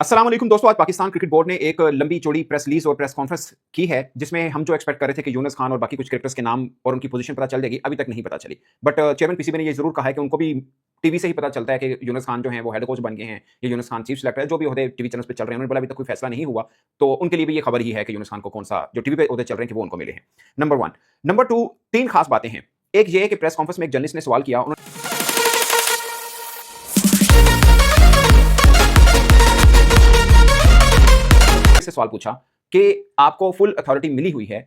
अस्सलाम वालेकुम दोस्तों, आज पाकिस्तान क्रिकेट बोर्ड ने एक लंबी चौड़ी प्रेस रिलीज और प्रेस कॉन्फ्रेंस की है, जिसमें हम जो एक्सपेक्ट कर रहे थे कि यूनुस खान और बाकी कुछ क्रिकेटर्स के नाम और उनकी पोजीशन पता चल जाएगी, अभी तक नहीं पता चली। बट चेयरमैन पीसीबी ने ये ज़रूर कहा है कि उनको भी टीवी से ही पता चलता है कि यूनुस खान जो हैं वो हेड कोच बन गए हैं, या यूनुस खान चीफ सिलेक्टर है, जो भी ओहदे टीवी चैनल्स पे चल रहे हैं। उन्होंने बोला अभी तक कोई फैसला नहीं हुआ, तो उनके लिए भी ये खबर ही है कि यूनुस खान को कौन-सा जो टीवी पे ओहदे चल रहे हैं कि वो उनको मिले हैं। नंबर 1। नंबर 2, 3 खास बातें हैं। एक ये है कि प्रेस कॉन्फ्रेंस में एक जर्नलिस्ट ने सवाल किया, से सवाल पूछा कि आपको फुल अथॉरिटी मिली हुई है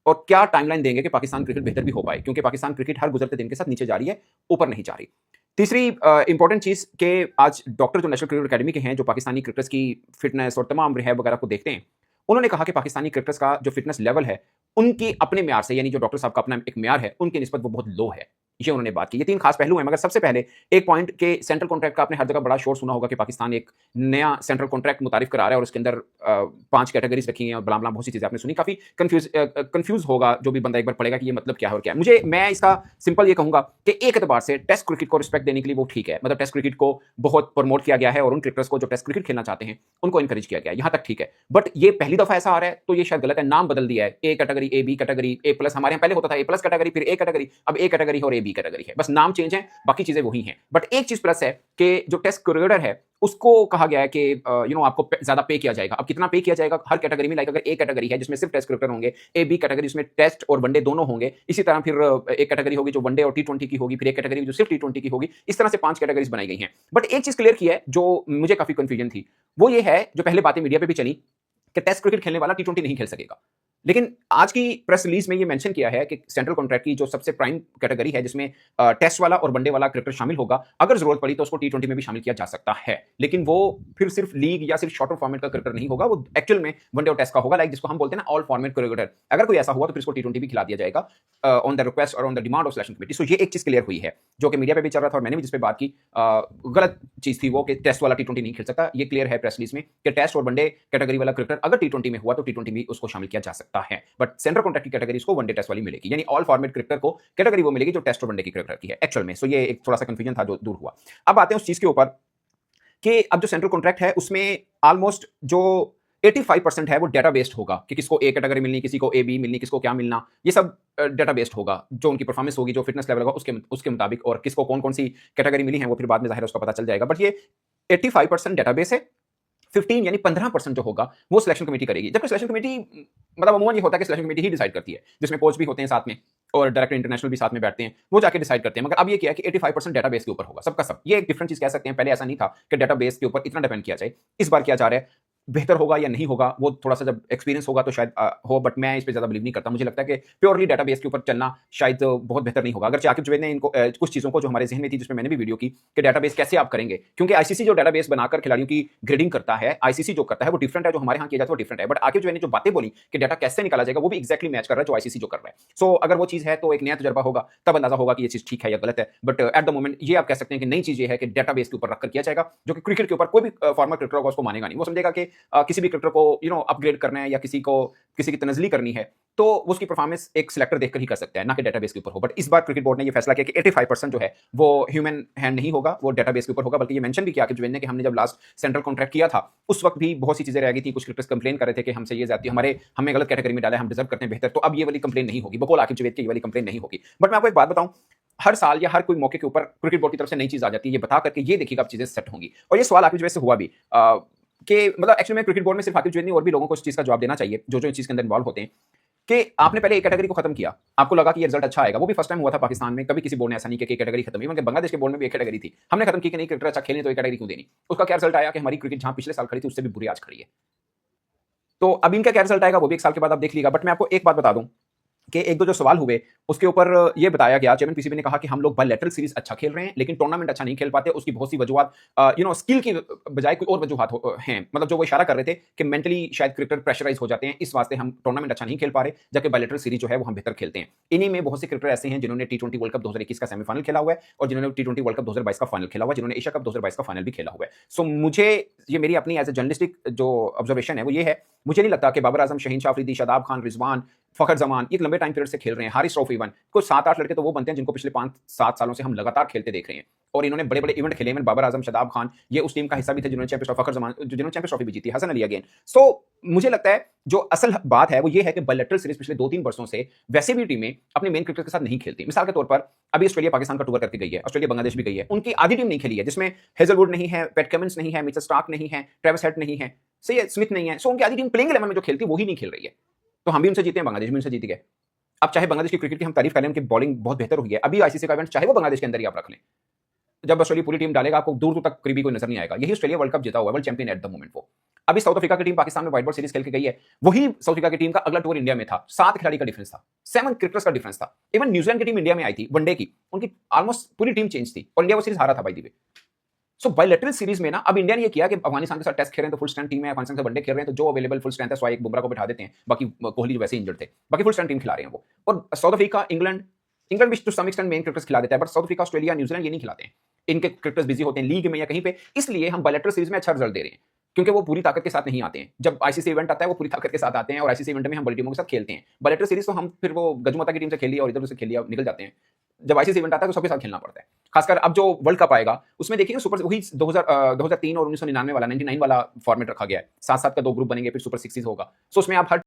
और क्या टाइमलाइन देंगे कि पाकिस्तान क्रिकेट बेहतर भी हो पाए, क्योंकि पाकिस्तान क्रिकेट हर गुजरते दिन के साथ नीचे जा रही है, ऊपर नहीं जा रही। तीसरी इंपॉर्टेंट चीज के आज डॉक्टर जो नेशनल क्रिकेट अकेडमी के हैं, जो पाकिस्तानी क्रिकेटर्स की फिटनेस और तमाम रिहैब वगैरह को देखते हैं, उन्होंने कहा कि पाकिस्तानी क्रिकेटर्स का जो फिटनेस लेवल है, उनकी अपने म्यार से, यानी जो डॉक्टर साहब का अपना एक म्यार है, उनकी निस्बत वो बहुत लो है। ये उन्होंने बात की। ये 3 खास पहलू हैं, मगर सबसे पहले एक पॉइंट के सेंट्रल कॉन्ट्रैक्ट का आपने हर जगह बड़ा शोर सुना होगा कि पाकिस्तान एक नया सेंट्रल कॉन्ट्रैक्ट मुतारिफ करा रहा है और उसके अंदर 5 कैटेगरीज रखी हैं और बला बहुत सी चीजें आपने सुनी। काफी कंफ्यूज होगा जो भी बंदा एक बार पढ़ेगा कि ये मतलब क्या है और क्या है। मैं इसका सिंपल ये कहूंगा कि एक एतबार से टेस्ट क्रिकेट को रिस्पेक्ट देने के लिए वो ठीक है, मतलब टेस्ट क्रिकेट को बहुत प्रमोट किया गया है और उन क्रिकेटर्स को जो टेस्ट क्रिकेट खेलना चाहते हैं उनको इनकरेज किया गया है, यहां तक ठीक है। बट ये पहली दफा ऐसा आ रहा है तो ये शायद गलत है। नाम बदल दिया है, A category, A B category, A plus. हमारे यहाँ पहले होता था ए प्लस कैटेगरी, फिर ए कैटेगरी, अब ए कैटेगरी और ए बी कैटेगरी है, बस नाम चेंज है, बाकी चीजें वही हैं। बट एक चीज प्लस है कि जो टेस्ट क्रिकेटर है उसको कहा गया है कि आपको ज्यादा पे किया जाएगा। अब कितना पे किया जाएगा हर कैटेगरी में, लाइक अगर ए कैटेगरी है जिसमें सिर्फ टेस्ट क्रिकेटर होंगे, ए बी कैटेगरी उसमें टेस्ट और वनडे दोनों होंगे, इसी तरह फिर एक कैटेगरी होगी जो वनडे और टी20 की होगी, फिर एक कैटेगरी जो सिर्फ टी20 की होगी। इस तरह से 5 कैटेगरीज बनाई गई हैं। बट एक चीज क्लियर की है जो मुझे काफी कंफ्यूजन थी, वो ये है, जो पहले बातें मीडिया पे भी चली कि टेस्ट क्रिकेट खेलने वाला टी20 नहीं खेल सकेगा। लेकिन आज की प्रेस रिलीज में ये मेंशन किया है कि सेंट्रल कॉन्ट्रैक्ट की जो सबसे प्राइम कैटेगरी है, जिसमें टेस्ट वाला और वनडे वाला क्रिकेटर शामिल होगा, अगर जरूरत पड़ी तो उसको टी20 में भी शामिल किया जा सकता है। लेकिन वो फिर सिर्फ लीग या सिर्फ शॉर्टर फॉर्मेट का क्रिकेटर नहीं होगा, वो एक्चुअल में वनडे और टेस्ट का होगा, लाइक जिसको हम बोलते हैं ना ऑल फॉर्मेट क्रिकेटर। अगर कोई ऐसा हुआ तो फिर उसको टी20 भी खिला दिया जाएगा ऑन द रिक्वेस्ट और on the demand of selection committee. So ये एक चीज क्लियर हुई है जो कि मीडिया पे भी चल रहा था और मैंने भी जिस पे बात की। गलत चीज थी वो कि टेस्ट वाला टी20 नहीं खेल सकता। ये क्लियर है प्रेस रिलीज में कि टेस्ट और वनडे कैटेगरी वाला क्रिकेटर अगर टी20 में हुआ तो टी20 भी उसको शामिल किया जा सकता है। बट सेंट्रल कॉन्ट्रैक्ट की कैटेगरी को वनडे टेस्ट वाली मिलेगी, यानी ऑल फॉर्मेट क्रिकेटर को कैटेगरी वो मिलेगी जो टेस्ट और वनडे की क्रिकेटर की है एक्चुअल में। सो ये एक थोड़ा सा कंफ्यूजन था जो दूर हुआ। अब आते हैं उस चीज के ऊपर कि अब जो सेंट्रल कॉन्ट्रैक्ट है उसमें ऑलमोस्ट जो 85% है वो डेटा बेस्ड होगा कि किसको ए कैटेगरी मिलनी, किसी को ए बी मिलनी, किसको क्या मिलना, ये सब डेटा बेस्ड होगा। जो उनकी परफॉर्मेंस होगी, जो फिटनेस लेवल होगा उसके मुताबिक, और किसको कौन कौन सी कैटेगरी मिली है वो फिर बाद में जाहिर है उसका पता चल जाएगा। बट ये 85% डेटाबेस है। 15 यानी 15% जो होगा वो सिलेक्शन कमेटी करेगी। जबकि सिलेक्शन कमेटी मतलब अमूमन ये होता है कि सिलेक्शन कमेटी ही डिसाइड करती है, जिसमें कोच भी होते हैं साथ में और डायरेक्टर इंटरनेशनल भी साथ में बैठते हैं, वो जाके डिसाइड करते हैं। मगर अब ये किया है कि 85% डेटाबेस के ऊपर होगा सबका सब। ये एक डिफरेंट चीज कह सकते हैं, पहले ऐसा नहीं था कि डेटाबेस के ऊपर इतना डिपेंड किया जाए। इस बार किया जा रहा है। बेहतर होगा या नहीं होगा वो थोड़ा सा जब एक्सपीरियंस होगा तो शायद हो, बट मैं इस पे ज्यादा बिलीव नहीं करता। मुझे लगता है कि प्योरली डेटाबेस के ऊपर चलना शायद बहुत बेहतर नहीं होगा। अगर आकिब जुबैद ने इनको कुछ चीजों को जो हमारे जहन में थी, जिसमें मैंने भी वीडियो की कि डेटाबेस कैसे आप करेंगे, क्योंकि आईसीसी जो डेटाबेस बनाकर खिलाड़ियों की ग्रेडिंग करता है, आईसीसी जो करता है वो डिफरेंट है, जो हमारे यहाँ किया जाता है वो डिफरेंट है। बट आकिब जुबैद ने जो बातें बोली कि डेटा कैसे निकाला जाएगा वो भी एक्जैक्टली मैच कर रहा है जो आईसीसी जो कर रहा है। सो अगर वो चीज है तो एक नया तजर्बा होगा, तब अंदाजा होगा कि ये चीज ठीक है या गलत है। बट एट द मोमेंट ये आप कह सकते हैं कि नई चीज ये है कि डेटाबेस के ऊपर रखकर किया जाएगा, जो कि क्रिकेट के ऊपर कोई भी फॉर्मर क्रिकेटर होगा उसको मानेगा नहीं। वो समझेगा कि किसी भी क्रिकेटर को अपग्रेड करना है या किसी की तनजली करनी है तो उसकी परफॉर्मेंस एक सिलेक्टर देखकर ही कर सकता है, ना कि डेटाबेस के ऊपर हो। बट इस बार क्रिकेट बोर्ड ने यह फैसला किया कि 85% जो है वो ह्यूमन हैंड नहीं होगा, वो डेटाबेस के ऊपर होगा। बल्कि ये मेंशन भी किया कि जुबैन ने कि हमने जब लास्ट सेंट्रल कॉन्ट्रैक्ट किया था उस वक्त भी बहुत सी चीजें रह गई थी। कुछ क्रिकेटर्स कंप्लेन कर रहे थे कि हमसे ये जाती हमें गलत कैटेगरी में डाला है, हम डिजर्व करते हैं बेहतर। तो अब ये वाली कंप्लेन नहीं होगी, बकौल आकिब जुबैद की ये वाली कंप्लेन नहीं होगी। बट मैं आपको एक बात बताऊं, हर साल या हर कोई मौके के ऊपर क्रिकेट बोर्ड की तरफ से नई चीज आ जाती है, ये बता करके ये देखिएगा अब चीजें सेट होंगी। और ये सवाल आकिब जुबैद से हुआ भी कि मतलब एक्चुअली में क्रिकेट बोर्ड में सिर्फ आकिब जुबैद नहीं और भी लोगों को इस चीज का जवाब देना चाहिए जो इस चीज के अंदर इन्वॉल्व होते हैं कि आपने पहले एक कैटेगरी को खत्म किया, आपको लगा कि ये रिजल्ट अच्छा आएगा। वो भी फर्स्ट टाइम हुआ था पाकिस्तान में, कभी किसी बोर्ड ने ऐसा नहीं किया कि कैटेगरी खत्म हुई। मगर बांग्लादेश के बोर्ड में भी एक कैटेगरी थी, हमने खत्म की कि नहीं क्रिकेटर अच्छा खेलने तो एक कैटेगरी क्यों देनी। उसका क्या रिजल्ट आया कि हमारी क्रिकेट जहां पिछले साल खड़ी थी उससे भी बुरी आज खड़ी है। तो अब इनका क्या रिजल्ट आएगा वो भी एक साल के बाद आप देख लीजिएगा। बट मैं आपको एक बात बता दूं कि एक दो जो सवाल हुए उसके ऊपर ये बताया गया, चेयरमैन पीसीबी ने कहा कि हम लोग बायलैटरल सीरीज अच्छा खेल रहे हैं लेकिन टूर्नामेंट अच्छा नहीं खेल पाते। उसकी बहुत सी वजूहत स्किल की बजाय कोई और वजूहत हैं। मतलब जो वो इशारा कर रहे थे कि मेंटली शायद क्रिकेटर प्रेशराइज हो जाते हैं, इस वास्ते हम टूर्नामेंट अच्छा नहीं खेल पा रहे, जबकि बायलैटरल सीरीज जो है वो हम बेहतर खेलते हैं। इन्हीं में बहुत से क्रिकेटर ऐसे हैं जिन्होंने टी20 वर्ल्ड कप 2021 का सेमीफाइनल खेला हुआ है और जिन्होंने टी20 वर्ल्ड कप 2022 का फाइनल खेला हुआ है, जिन्होंने एशिया कप 2022 का फाइनल भी खेला हुआ है। सो मुझे ये मेरी अपनी एज ए जर्नलिस्टिक जो ऑब्जर्वेशन है वो ये है, मुझे नहीं लगता कि बाबर आजम, शहीन शाह अफरीदी, शादाब खान, रिजवान, फखर जमान एक लंबे टाइम पीरियड से खेल रहे हैं, हारिस रऊफ इवन कुछ 7-8 लड़के तो वो बनते हैं जिनको पिछले 5-7 सालों से हम लगातार खेलते देख रहे हैं और इन्होंने बड़े-बड़े इवेंट खेले हैं। बाबर आजम, शादाब खान ये उस टीम का हिस्सा भी थे जिन्होंने चैंपियंस फखर जमान जिन्होंने चैंपियंस ट्रॉफी भी जीती, हसन अली अगेन। सो मुझे लगता है जो असल बात है वो ये है कि बायलैटरल सीरीज पिछले 2-3 वर्षों से वैसे भी टीमें अपने मेन क्रिकेटर के साथ नहीं खेलती। मिसाल के तौर पर अभी ऑस्ट्रेलिया पाकिस्तान का टूर करके गई है, ऑस्ट्रेलिया बांग्लादेश भी गई है, उनकी आधी टीम नहीं खेली है जिसमें हेजलवुड नहीं है, पैट कमिंस नहीं है, मिचेल स्टार्क नहीं है, ट्रेविस हेड नहीं है, सही है, स्मिथ नहीं है। सो उनकी आधी टीम प्लेइंग 11 में जो खेलती है वही नहीं खेल रही है। तो हम भी उनसे जीते हैं, बांग्लादेश भी उनसे जीत गए। अब चाहे बांग्लादेश की क्रिकेट की हम तारीफ करें, उनकी बॉलिंग बहुत बेहतर हुई है। अभी आईसीसी का इवेंट चाहे वो बांग्लादेश के अंदर ही आप रख लें, जब ऑस्ट्रेलिया पूरी टीम डालेगा आपको दूर दूर तक करीबी कोई नजर नहीं आएगा। यही ऑस्ट्रेलिया वर्ल्ड कप जीता हुआ है, world champion at the moment. वो अभी साउथ अफ्रीका की टीम पाकिस्तान में व्हाइट बॉल सीरीज खेल के गई है, वही साउथ अफ्रीका की टीम का अगला टूर इंडिया में था। 7 खिलाड़ी का डिफरेंस था, 7 क्रिकेटर्स का डिफरेंस था। इवन न्यूजीलैंड की टीम इंडिया में आई थी वनडे की, उनकी ऑलमोस्ट पूरी टीम चेंज थी और इंडिया वो सीरीज हारा था by the way. So bilateral series में ना अब इंडिया ने ये किया कि अफगानिस्तान के साथ टेस्ट खेल रहे हैं तो फुल स्ट्रेंथ टीम है, अफगानिस्तान से वनडे खेल रहे हैं तो जो अवेलेबल फुल स्ट्रेंथ है स्वाइक बुमराह को बिठा देते हैं, बाकी कोहली वैसे इंजर्ड थे, बाकी फुल स्ट्रेंथ टीम खिला रहे हैं वो। और साउथ अफ्रीका, इंग्लैंड भी to some extent main cricketers खिला देता है, but South Africa, Australia, New Zealand ये नहीं खिलाते हैं। इनके क्रिकेटर्स बिजी होते हैं लीग में या कहीं पे, इसलिए हम बायलैटरल सीरीज में अच्छा रिजल्ट दे रहे हैं क्योंकि वो पूरी ताकत के साथ नहीं आते हैं। जब आईसीसी इवेंट आता है वो पूरी ताकत के साथ आते हैं और आईसीसी इवेंट में हम बड़ी टीमों के साथ खेलते हैं। बायलैटरल सीरीज तो हम फिर वो गजमता की टीम से खेली और इधर से खेली और निकल जाते हैं। जब आईसीसी इवेंट आता है तो सबके साथ खेलना पड़ता है। खासकर अब जो वर्ल्ड कप आएगा उसमें देखिए सुपर वही 2003 और 1999 वाला 99 वाला फॉर्मेट रखा गया है। 7-7 का 2 ग्रुप बनेंगे, फिर सुपर 6 होगा। सो उसमें आप हर